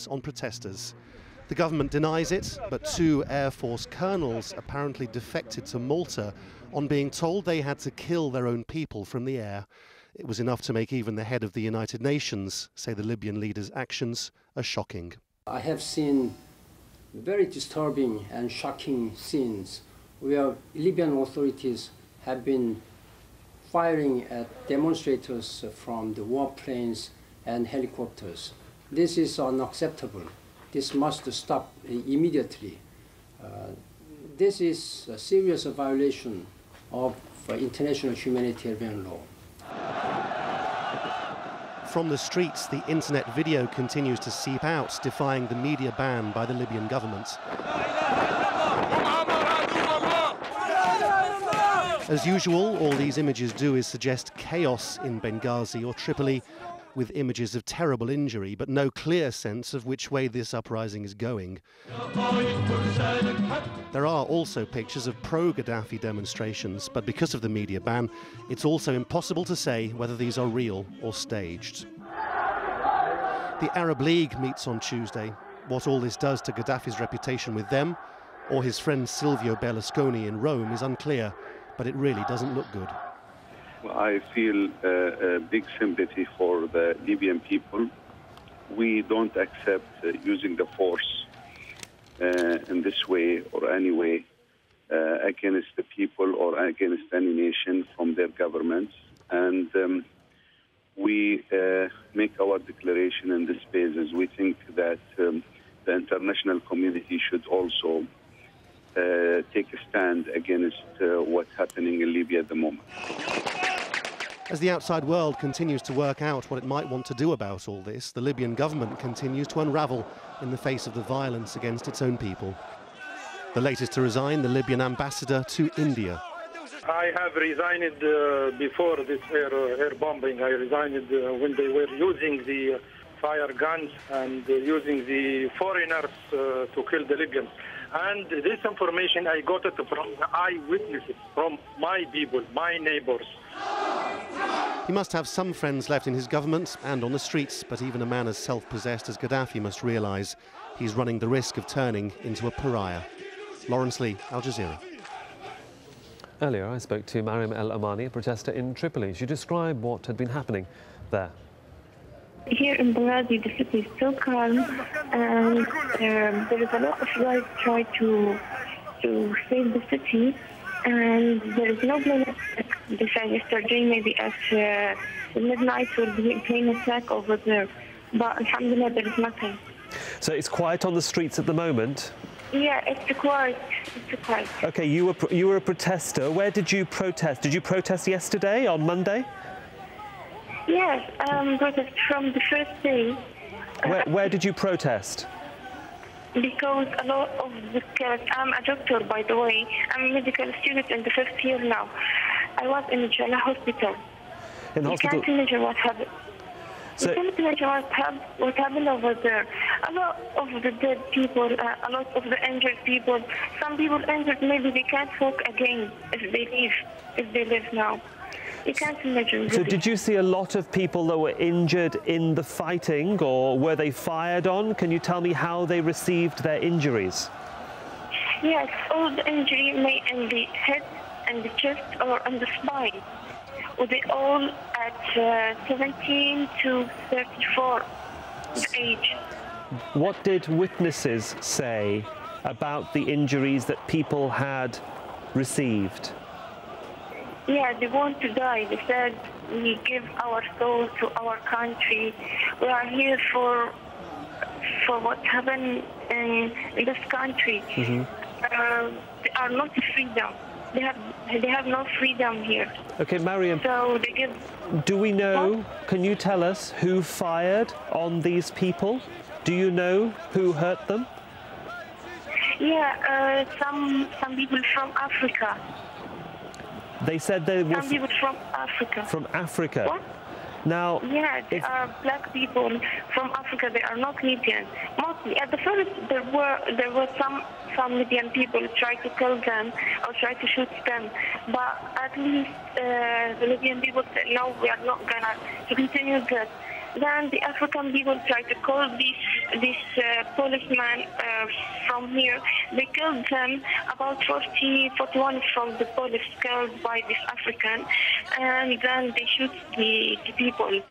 on protesters. The government denies it, but 2 Air Force colonels apparently defected to Malta on being told they had to kill their own people from the air. It was enough to make even the head of the United Nations say the Libyan leader's actions are shocking. I have seen very disturbing and shocking scenes where Libyan authorities have been firing at demonstrators from the warplanes and helicopters. This is unacceptable. This must stop immediately. This is a serious violation of international humanitarian law. From the streets, the internet video continues to seep out, defying the media ban by the Libyan government. As usual, all these images do is suggest chaos in Benghazi or Tripoli, with images of terrible injury, but no clear sense of which way this uprising is going. There are also pictures of pro-Gaddafi demonstrations, but because of the media ban, it's also impossible to say whether these are real or staged. The Arab League meets on Tuesday. What all this does to Gaddafi's reputation with them, or his friend Silvio Berlusconi in Rome, is unclear, but it really doesn't look good. I feel a big sympathy for the Libyan people. We don't accept using the force in this way or any way against the people or against any nation from their governments. And we make our declaration in this basis. We think that the international community should also take a stand against what's happening in Libya at the moment. As the outside world continues to work out what it might want to do about all this, the Libyan government continues to unravel in the face of the violence against its own people. The latest to resign, the Libyan ambassador to India. I have resigned before this air bombing. I resigned when they were using the fire guns and using the foreigners to kill the Libyans. And this information, I got it from eyewitnesses, from my people, my neighbors. He must have some friends left in his government and on the streets, but even a man as self-possessed as Gaddafi must realise he's running the risk of turning into a pariah. Lawrence Lee, Al Jazeera. Earlier, I spoke to Mariam El Amani, a protester in Tripoli. She described what had been happening there. Here in Benghazi, the city is so calm, and there is a lot of guys try to save the city, and there is no plane attack. They said yesterday maybe at midnight will be a plane attack over there, but alhamdulillah there is nothing. So it's quiet on the streets at the moment? Yeah, it's quiet. It's quiet. Okay, you were a protester. Where did you protest? Did you protest yesterday, on Monday? Yes, protest from the first day. Where did you protest? Because a lot of the kids, I'm a doctor, by the way. I'm a medical student in the first year now. I was in the Jannah hospital. In the hospital? You can't imagine what happened. So, you can't imagine what happened over there. A lot of the dead people, a lot of the injured people. Some people injured, maybe they can't walk again if they live now. You can't imagine. Really. So did you see a lot of people that were injured in the fighting, or were they fired on? Can you tell me how they received their injuries? Yes, all the injury may in the head and the chest or on the spine. Well, they all at 17 to 34 age. What did witnesses say about the injuries that people had received? Yeah, they want to die. They said, we give our soul to our country. We are here for what happened in this country. Mm-hmm. They are not freedom. They have no freedom here. Okay, Mariam. So they give. Do we know? What? Can you tell us who fired on these people? Do you know who hurt them? Yeah, some people from Africa. They said they were some people from Africa. From Africa. What? Now, yeah, they are black people from Africa. They are not Libyan. Mostly, at the first, there were some Libyan people try to kill them or try to shoot them. But at least the Libyan people said, no, we are not gonna continue this. then the African people try to call this policeman from here. They killed them, about 41 from the police killed by this African, and then they shoot the people.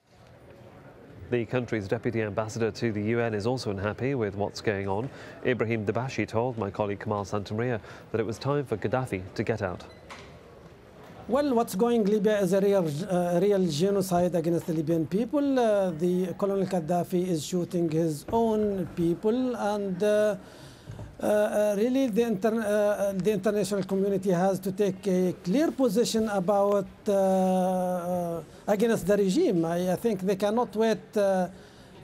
The country's deputy ambassador to the UN is also unhappy with what's going on. Ibrahim Dabashi told my colleague Kamal Santamaria that it was time for Gaddafi to get out. Well, what's going on in Libya is a real genocide against the Libyan people. The Colonel Gaddafi is shooting his own people, and really the international community has to take a clear position about against the regime. I think they cannot wait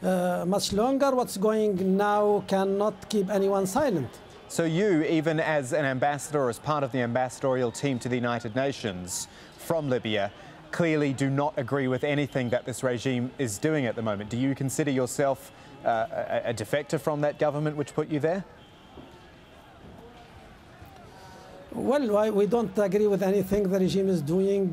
much longer. What's going now cannot keep anyone silent. So you, even as an ambassador or as part of the ambassadorial team to the United Nations from Libya, clearly do not agree with anything that this regime is doing at the moment. Do you consider yourself a defector from that government which put you there? Well, we don't agree with anything the regime is doing.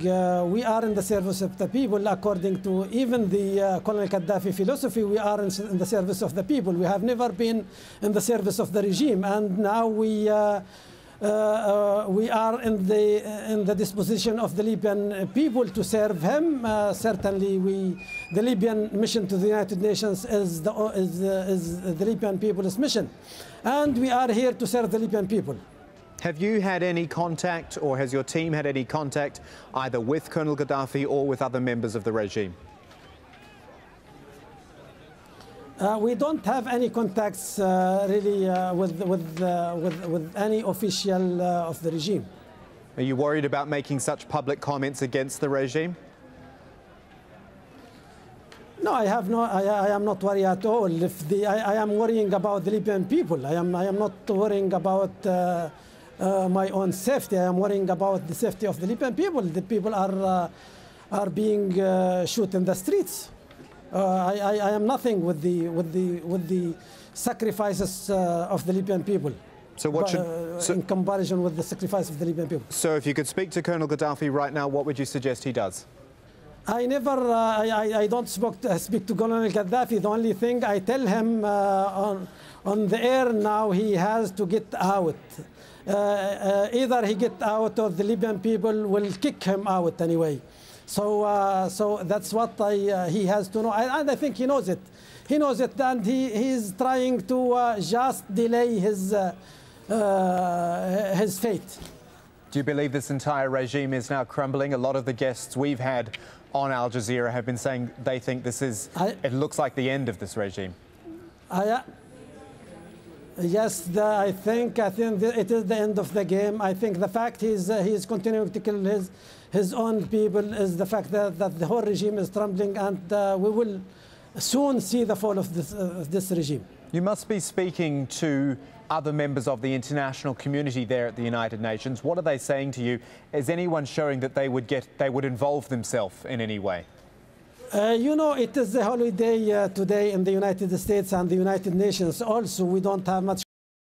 We are in the service of the people, according to even the Colonel Gaddafi philosophy. We are in the service of the people. We have never been in the service of the regime, and now we are in the disposition of the Libyan people to serve him. Certainly, the Libyan mission to the United Nations is the Libyan people's mission, and we are here to serve the Libyan people. Have you had any contact, or has your team had any contact either with Colonel Gaddafi or with other members of the regime? We don't have any contacts really with any official of the regime. Are you worried about making such public comments against the regime? No, I am not worried at all. I am worrying about the Libyan people. I am not worrying about my own safety. I am worrying about the safety of the Libyan people. The people are being shot in the streets. I am nothing with the sacrifices of the Libyan people. So what should in comparison with the sacrifice of the Libyan people? So if you could speak to Colonel Gaddafi right now, what would you suggest he does? I don't speak to Colonel Gaddafi. The only thing I tell him on the air now, he has to get out. Either he get out or the Libyan people will kick him out anyway. So that's what he has to know, and I think he knows it. He knows it, and he's trying to just delay his fate. Do you believe this entire regime is now crumbling? A lot of the guests we've had on Al Jazeera have been saying they think this is, it looks like the end of this regime. Yes, I think it is the end of the game. I think the fact he's continuing to kill his own people is the fact that the whole regime is crumbling, and we will soon see the fall of this regime. You must be speaking to other members of the international community there at the United Nations. What are they saying to you? Is anyone showing that they would involve themselves in any way? You know, it is a holiday today in the United States and the United Nations. Also, we don't have much